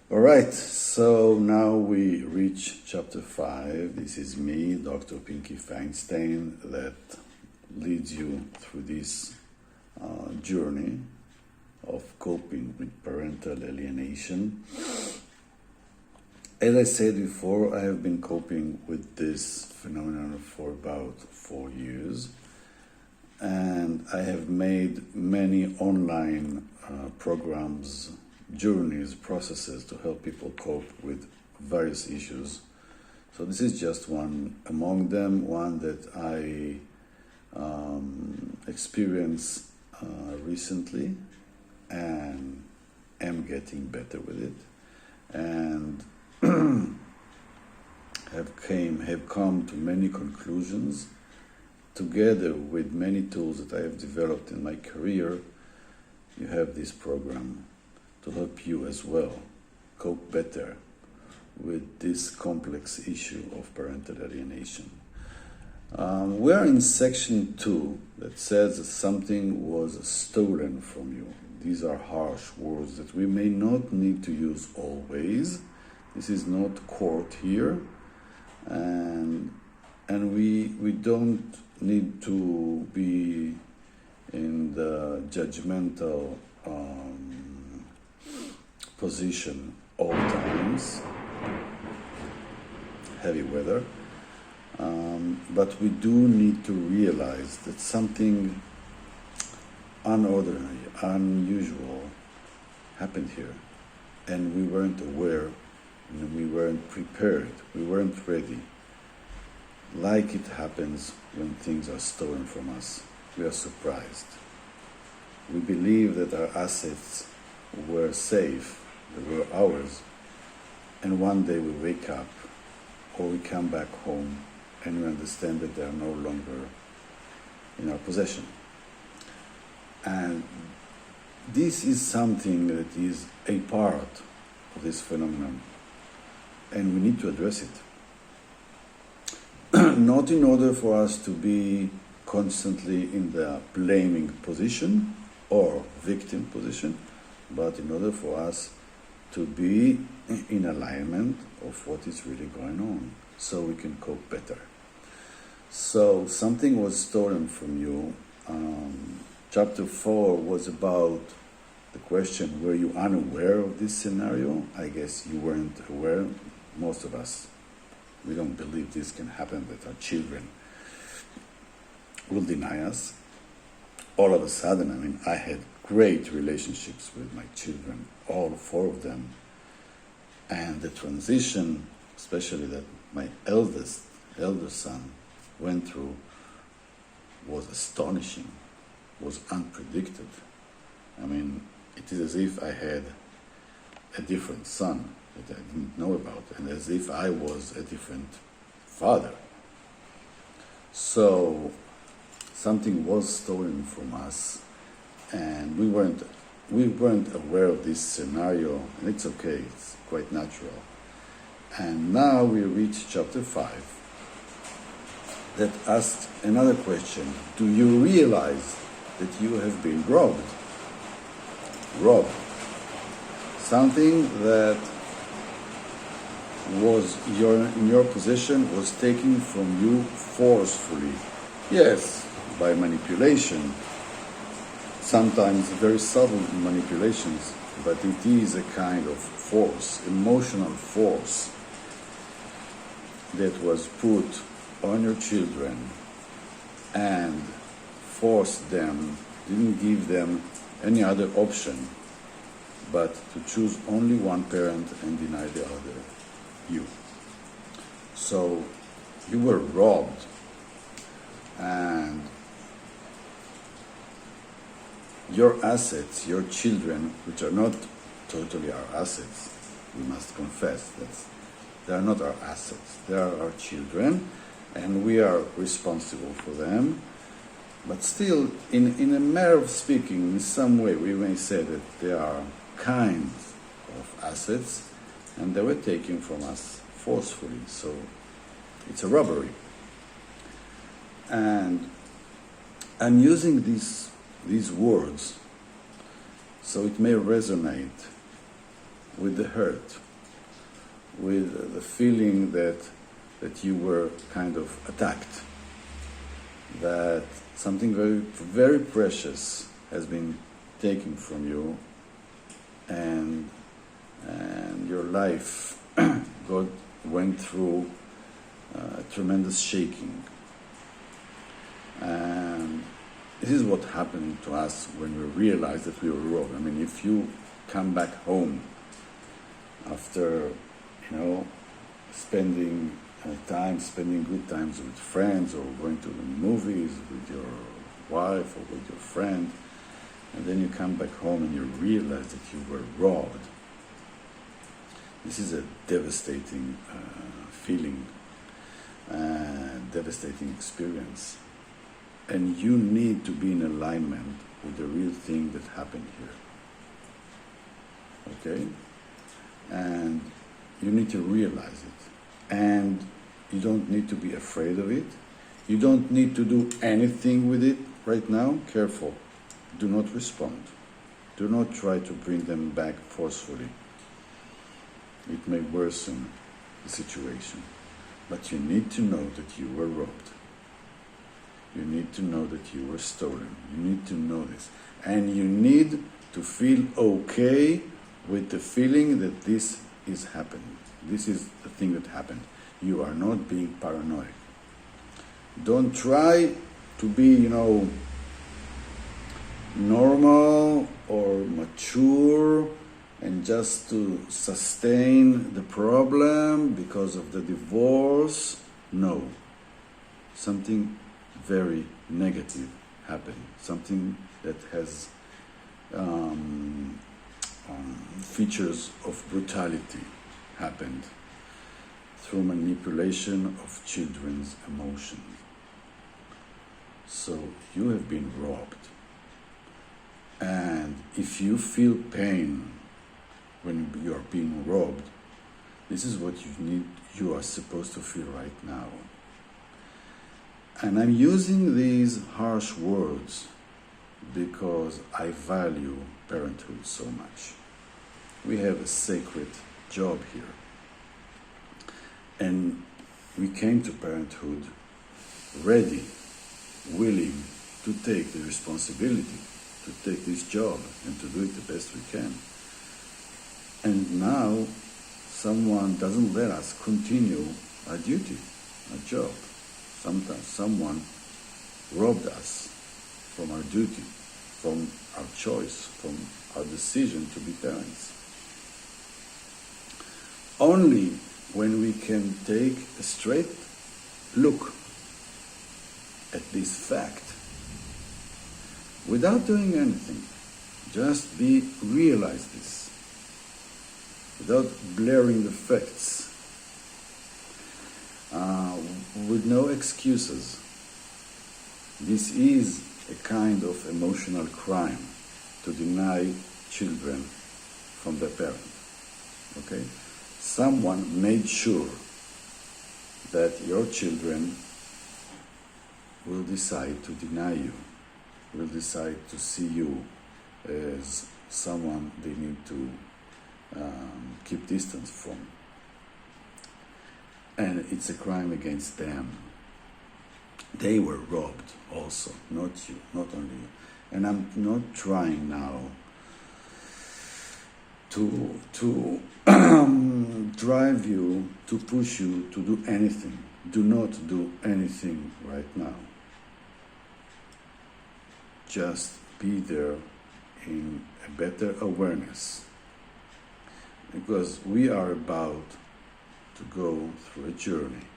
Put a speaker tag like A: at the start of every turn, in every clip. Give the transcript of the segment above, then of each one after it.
A: All right, so now we reach chapter 5. This is me, Dr. Pinky Feinstein, that leads you through this journey of coping with parental alienation. As I said before, I have been coping with this phenomenon for about 4 years, and I have made many online programs, journeys, processes to help people cope with various issues. So this is just one among them, one that I experienced recently and am getting better with it, and have come to many conclusions. Together with many tools that I have developed in my career, you have this program to help you as well cope better with this complex issue of parental alienation. We are in section 2 that says that something was stolen from you. These are harsh words that we may not need to use always. This is not court here, and we don't need to be in the judgmental position all times, heavy weather, but we do need to realize that something unordinary, unusual happened here, and we weren't aware, and we weren't prepared, we weren't ready. Like it happens when things are stolen from us, we are surprised. We believe that our assets were safe, they were ours, and one day we wake up or we come back home and we understand that they are no longer in our possession. And this is something that is a part of this phenomenon, and we need to address it. Not in order for us to be constantly in the blaming position or victim position, but in order for us to be in alignment of what is really going on, so we can cope better. So something was stolen from you. Chapter 4 was about the question, were you unaware of this scenario? I guess you weren't aware. Most of us, we don't believe this can happen, that our children will deny us. All of a sudden, I had great relationships with my children, all 4 of them. And the transition, especially that my elder son went through, was astonishing, was unpredicted. It is as if I had a different son that I didn't know about, and as if I was a different father. So something was stolen from us, and we weren't aware of this scenario, and it's okay, it's quite natural. And now we reach chapter 5 that asks another question. Do you realize that you have been robbed? Something that was in your possession was taken from you forcefully. Yes, by manipulation, sometimes very subtle manipulations, but it is a kind of force, emotional force, that was put on your children and forced them, didn't give them any other option but to choose only one parent and deny the other, you. So you were robbed, and your assets, your children, which are not totally our assets, we must confess that they are not our assets, they are our children, and we are responsible for them. But still, in a matter of speaking, in some way, we may say that they are kinds of assets, and they were taken from us forcefully. So it's a robbery. And I'm using these words so it may resonate with the hurt, with the feeling that you were kind of attacked, that something very, very precious has been taken from you, and your life God went through a tremendous shaking. And this is what happened to us when we realized that we were wrong. I mean, if you come back home after, spending good times with friends, or going to the movies with your wife or with your friend, and then you come back home and you realize that you were robbed. This is a devastating feeling, devastating experience. And you need to be in alignment with the real thing that happened here. Okay? And you need to realize it. And you don't need to be afraid of it. You don't need to do anything with it right now. Careful. Do not respond. Do not try to bring them back forcefully. It may worsen the situation. But you need to know that you were robbed. You need to know that you were stolen. You need to know this. And you need to feel okay with the feeling that this is happening. This is the thing that happened. You are not being paranoid. Don't try to be, normal or mature and just to sustain the problem because of the divorce. No. Something very negative happened. Something that has features of brutality happened through manipulation of children's emotions. So you have been robbed. And if you feel pain when you are being robbed, this is what you are supposed to feel right now. And I'm using these harsh words because I value parenthood so much. We have a sacred job here. And we came to parenthood ready, willing to take the responsibility, to take this job and to do it the best we can. And now someone doesn't let us continue our duty, our job. Sometimes someone robbed us from our duty, from our choice, from our decision to be parents. Only when we can take a straight look at this fact, without doing anything, just realize this, without blaring the facts, with no excuses. This is a kind of emotional crime to deny children from their parent. Okay? Someone made sure that your children will decide to deny you, will decide to see you as someone they need to keep distance from. And it's a crime against them. They were robbed also, not you, not only you. And I'm not trying now to drive you, to push you to do anything. Do not do anything right now. Just be there in a better awareness. Because we are about to go through a journey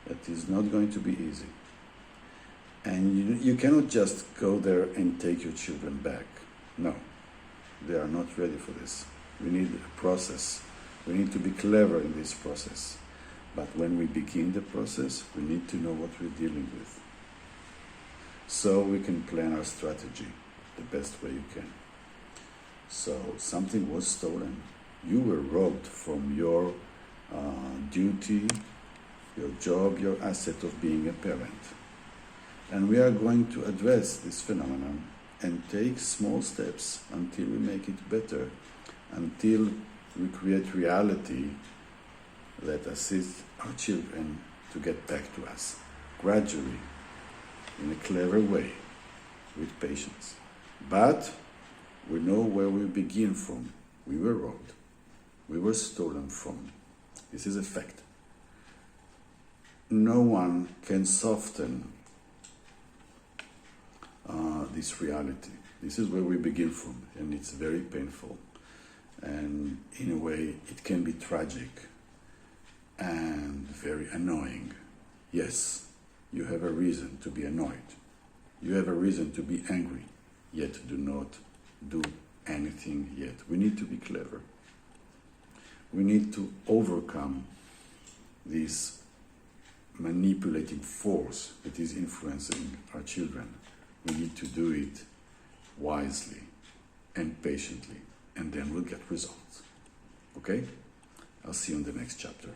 A: that is not going to be easy. And you cannot just go there and take your children back. No, they are not ready for this. We need a process. We need to be clever in this process. But when we begin the process, we need to know what we're dealing with, so we can plan our strategy the best way you can. So something was stolen. You were robbed from your duty, your job, your asset of being a parent. And we are going to address this phenomenon and take small steps until we make it better until we create reality that assists our children to get back to us, gradually, in a clever way, with patience. But we know where we begin from. We were robbed. We were stolen from. This is a fact. No one can soften this reality. This is where we begin from, and it's very painful. And in a way, it can be tragic and very annoying. Yes, you have a reason to be annoyed. You have a reason to be angry, yet do not do anything yet. We need to be clever. We need to overcome this manipulating force that is influencing our children. We need to do it wisely and patiently, and then we'll get results. Okay? I'll see you in the next chapter.